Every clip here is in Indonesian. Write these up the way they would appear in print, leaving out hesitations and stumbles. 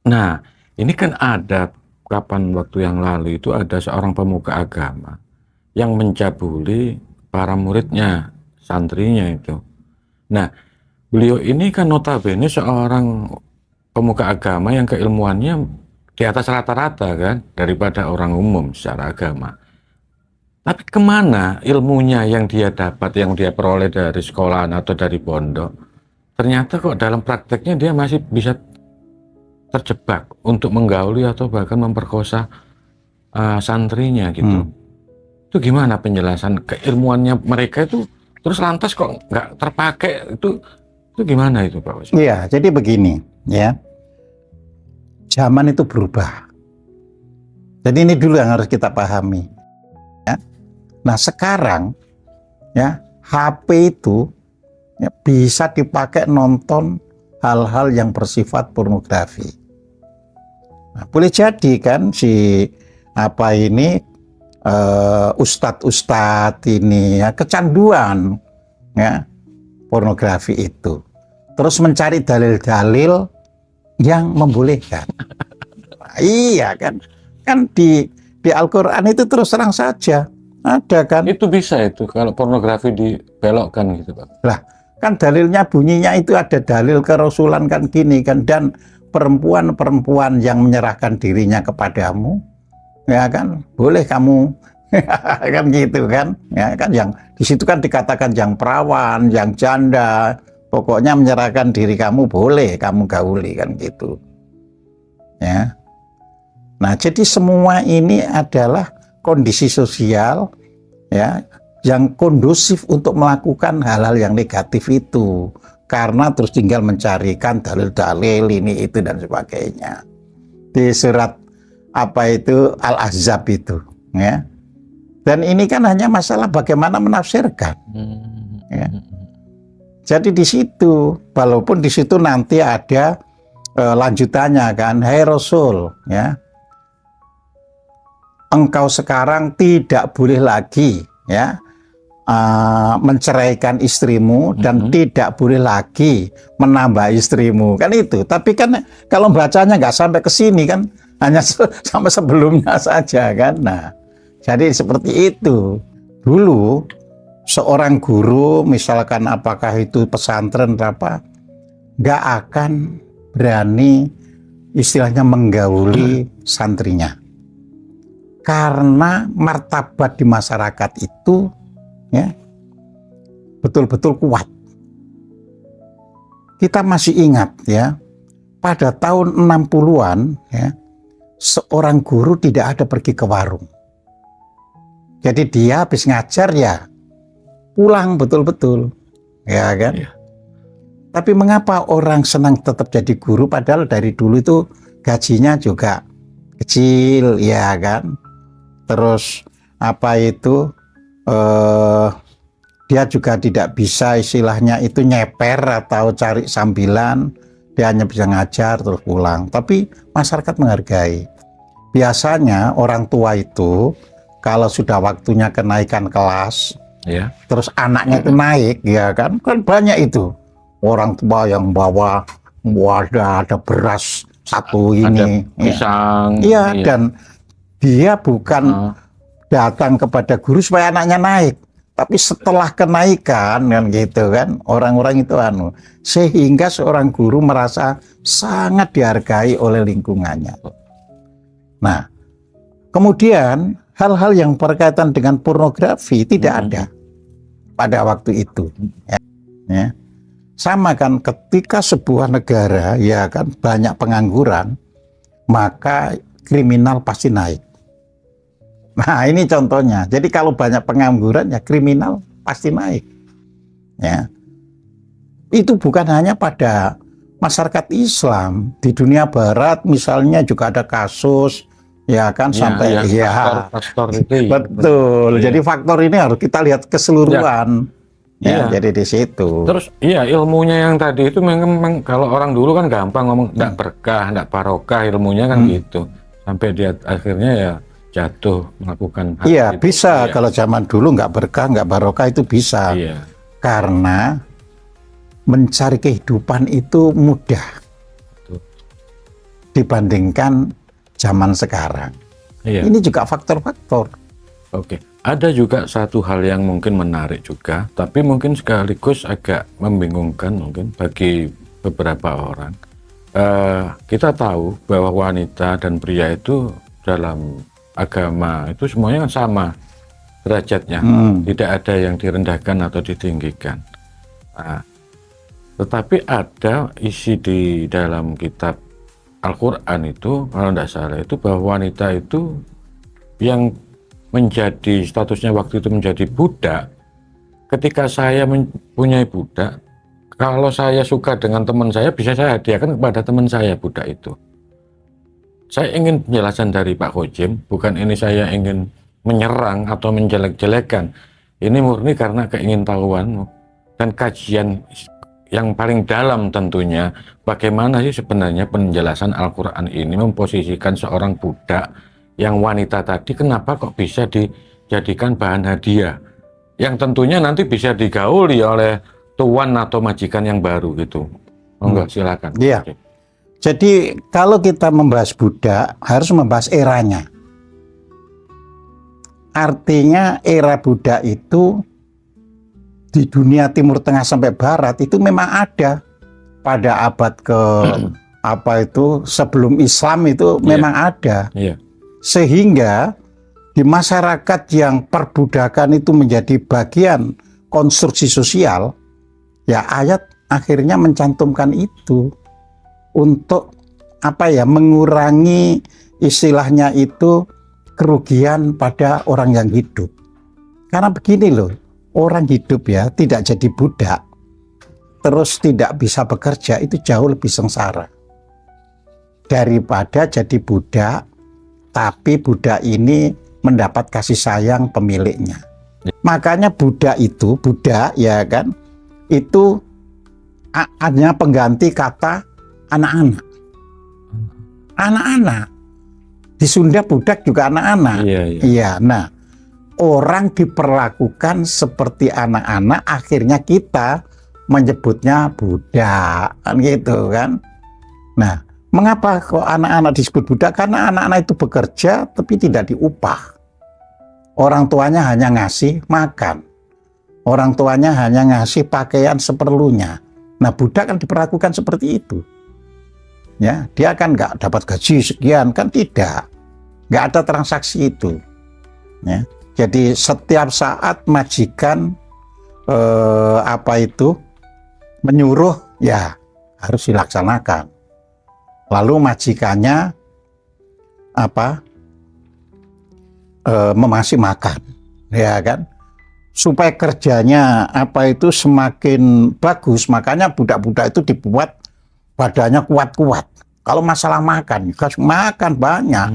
Nah, ini kan ada kapan waktu yang lalu itu ada seorang pemuka agama yang mencabuli para muridnya, santrinya itu. Nah, beliau ini kan notabene seorang pemuka agama yang keilmuannya di atas rata-rata kan daripada orang umum secara agama. Tapi kemana ilmunya yang dia dapat, yang dia peroleh dari sekolahan atau dari pondok? Ternyata kok dalam prakteknya dia masih bisa terjebak untuk menggauli atau bahkan memperkosa santrinya gitu. Itu gimana penjelasan keilmuannya mereka itu terus lantas kok nggak terpakai itu gimana itu Pak Wasi? Iya, jadi begini ya. Zaman itu berubah. Jadi ini dulu yang harus kita pahami. Ya. Nah sekarang ya HP itu ya, bisa dipakai nonton hal-hal yang bersifat pornografi. Nah, boleh jadi kan si ustadz-ustadz ini ya kecanduan ya pornografi itu. Terus mencari dalil-dalil yang membolehkan. Nah, iya kan di Al-Quran itu terus terang saja ada kan. Itu bisa itu kalau pornografi dibelokkan gitu Pak. Lah kan dalilnya bunyinya itu ada dalil kerasulan kan gini kan, dan perempuan-perempuan yang menyerahkan dirinya kepadamu ya kan boleh kamu kan gitu kan ya kan, yang di situ kan dikatakan yang perawan, yang janda, pokoknya menyerahkan diri kamu boleh kamu gauli kan gitu ya. Nah jadi semua ini adalah kondisi sosial ya yang kondusif untuk melakukan hal-hal yang negatif itu, karena terus tinggal mencarikan dalil-dalil ini itu dan sebagainya di surat Al-Ahzab itu ya. Dan ini kan hanya masalah bagaimana menafsirkan ya. Jadi di situ, walaupun di situ nanti ada lanjutannya kan, hai Rasul ya, engkau sekarang tidak boleh lagi ya menceraikan istrimu dan tidak boleh lagi menambah istrimu kan itu. Tapi kan kalau bacanya nggak sampai ke sini kan, hanya sampai sebelumnya saja kan. Nah jadi seperti itu. Dulu seorang guru misalkan apakah itu pesantren apa, nggak akan berani istilahnya menggauli santrinya, karena martabat di masyarakat itu ya betul-betul kuat. Kita masih ingat ya, pada tahun 60-an ya, seorang guru tidak ada pergi ke warung. Jadi dia habis ngajar ya pulang betul-betul ya kan. Ya. Tapi mengapa orang senang tetap jadi guru padahal dari dulu itu gajinya juga kecil ya kan. Terus dia juga tidak bisa istilahnya itu nyeper atau cari sambilan, dia hanya bisa ngajar terus pulang. Tapi masyarakat menghargai. Biasanya orang tua itu kalau sudah waktunya kenaikan kelas ya, terus anaknya itu naik ya kan banyak itu orang tua yang bawa ada beras satu ini pisang ya. Dan dia bukan datang kepada guru supaya anaknya naik, tapi setelah kenaikan kan gitu kan, orang-orang itu sehingga seorang guru merasa sangat dihargai oleh lingkungannya. Nah kemudian hal-hal yang berkaitan dengan pornografi tidak ada pada waktu itu ya. Sama kan ketika sebuah negara ya kan banyak pengangguran, maka kriminal pasti naik. Nah ini contohnya. Jadi kalau banyak pengangguran ya kriminal pasti naik ya. Itu bukan hanya pada masyarakat Islam, di dunia barat misalnya juga ada kasus ya kan ya, sampai ya faktor itu betul ya. Jadi faktor ini harus kita lihat keseluruhan ya. Jadi di situ terus ilmunya yang tadi itu memang kalau orang dulu kan gampang ngomong enggak berkah, enggak barokah ilmunya kan gitu, sampai dia akhirnya ya jatuh melakukan iya bisa. Kalau zaman dulu nggak berkah nggak barokah itu bisa karena mencari kehidupan itu mudah. dibandingkan zaman sekarang. Iya. Ini juga faktor-faktor. Oke, ada juga satu hal yang mungkin menarik juga, tapi mungkin sekaligus agak membingungkan mungkin bagi beberapa orang. Kita tahu bahwa wanita dan pria itu dalam agama itu semuanya kan sama derajatnya, tidak ada yang direndahkan atau ditinggikan. Nah, tetapi ada isi di dalam kitab Al-Quran itu, kalau tidak salah itu, bahwa wanita itu yang menjadi statusnya waktu itu menjadi budak. Ketika saya mempunyai budak, kalau saya suka dengan teman saya, bisa saya hadiahkan kepada teman saya budak itu. Saya ingin penjelasan dari Pak Khojim, bukan ini saya ingin menyerang atau menjelek-jelekan. Ini murni karena keingintahuan dan kajian yang paling dalam tentunya, bagaimana sih sebenarnya penjelasan Al-Quran ini memposisikan seorang budak yang wanita tadi, kenapa kok bisa dijadikan bahan hadiah yang tentunya nanti bisa digauli oleh tuan atau majikan yang baru gitu. Enggak, silakan. Iya. Oke. Jadi kalau kita membahas budak harus membahas eranya. Artinya era budak itu di dunia Timur Tengah sampai Barat itu memang ada pada abad ke sebelum Islam itu memang ada. Iya. Sehingga di masyarakat yang perbudakan itu menjadi bagian konstruksi sosial, ya ayat akhirnya mencantumkan itu untuk mengurangi istilahnya itu kerugian pada orang yang hidup. Karena begini loh, orang hidup ya tidak jadi budak, terus tidak bisa bekerja, itu jauh lebih sengsara daripada jadi budak tapi budak ini mendapat kasih sayang pemiliknya. Makanya budak ya kan, itu hanya pengganti kata anak-anak. Anak-anak. Di Sunda budak juga anak-anak. Iya. Nah, orang diperlakukan seperti anak-anak, akhirnya kita menyebutnya budak, kan gitu kan. Nah, mengapa kok anak-anak disebut budak? Karena anak-anak itu bekerja tapi tidak diupah. Orang tuanya hanya ngasih makan. Orang tuanya hanya ngasih pakaian seperlunya. Nah, budak kan diperlakukan seperti itu. Ya, dia kan nggak dapat gaji sekian, kan tidak. Nggak ada transaksi itu. Ya. Jadi setiap saat majikan menyuruh, ya harus dilaksanakan. Lalu majikannya memasih makan, ya kan, supaya kerjanya semakin bagus. Makanya budak-budak itu dibuat badannya kuat-kuat. Kalau masalah makan, makan banyak,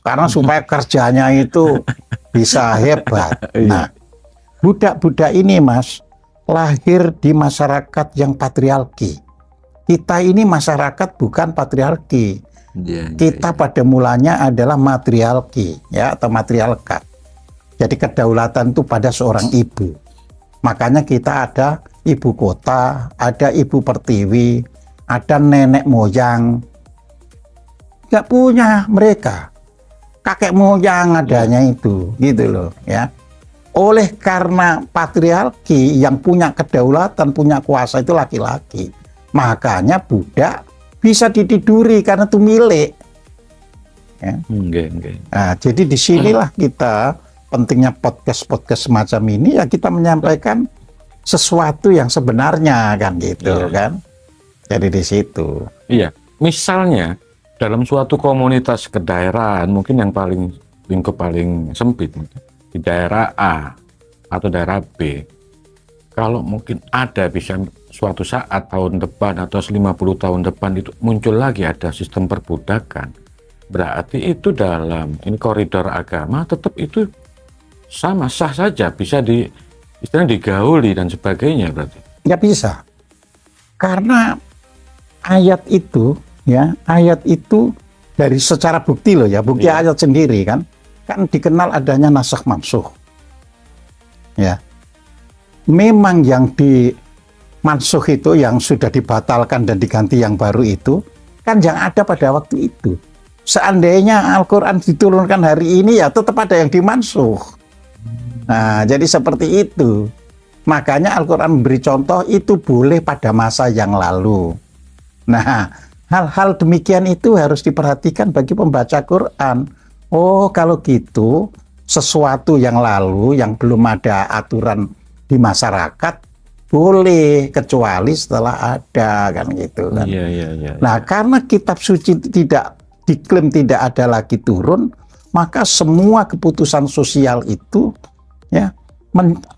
karena supaya kerjanya itu bisa hebat. Nah, budak-budak ini Mas lahir di masyarakat yang patriarki. Kita ini masyarakat bukan patriarki. Kita pada mulanya adalah matriarki, ya, atau matriarkat. Jadi kedaulatan itu pada seorang ibu. Makanya kita ada ibu kota, ada ibu pertiwi, ada nenek moyang. Nggak punya mereka. Kakek moyang adanya itu, gitu loh, ya. Oleh karena patriarki yang punya kedaulatan, punya kuasa itu laki-laki. Makanya budak bisa ditiduri karena itu milik. Ya. Nah, jadi disinilah kita pentingnya podcast semacam ini, ya kita menyampaikan sesuatu yang sebenarnya kan gitu kan. Jadi di situ. Iya, misalnya dalam suatu komunitas kedaerahan mungkin yang lingkup paling sempit di daerah A atau daerah B. Kalau mungkin ada bisa suatu saat tahun depan atau 50 tahun depan itu muncul lagi ada sistem perbudakan, berarti itu dalam koridor agama tetap itu sama sah saja bisa istilahnya digauli dan sebagainya berarti. Nggak bisa. Karena ayat itu dari secara bukti loh ya, bukti ayat sendiri kan dikenal adanya nasakh mansukh. Ya. Memang yang dimansukh itu yang sudah dibatalkan dan diganti yang baru itu kan yang ada pada waktu itu. Seandainya Al-Quran diturunkan hari ini, ya tetap ada yang dimansuh. Nah, jadi seperti itu. Makanya Al-Quran memberi contoh itu boleh pada masa yang lalu. Nah, hal-hal demikian itu harus diperhatikan bagi pembaca Quran. Oh, kalau gitu, sesuatu yang lalu, yang belum ada aturan di masyarakat, boleh, kecuali setelah ada, kan gitu kan. Iya. Nah, karena kitab suci tidak diklaim tidak ada lagi turun, maka semua keputusan sosial itu, ya,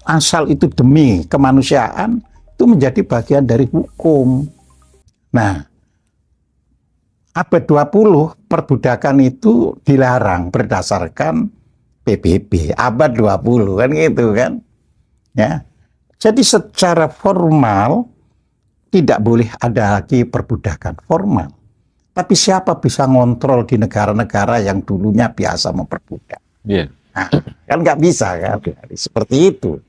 asal itu demi kemanusiaan, itu menjadi bagian dari hukum. Nah, abad 20 perbudakan itu dilarang berdasarkan PBB, abad 20 kan gitu kan. Ya. Jadi secara formal tidak boleh ada lagi perbudakan formal. Tapi siapa bisa ngontrol di negara-negara yang dulunya biasa memperbudak? Iya. Nah, kan nggak bisa kan? Seperti itu.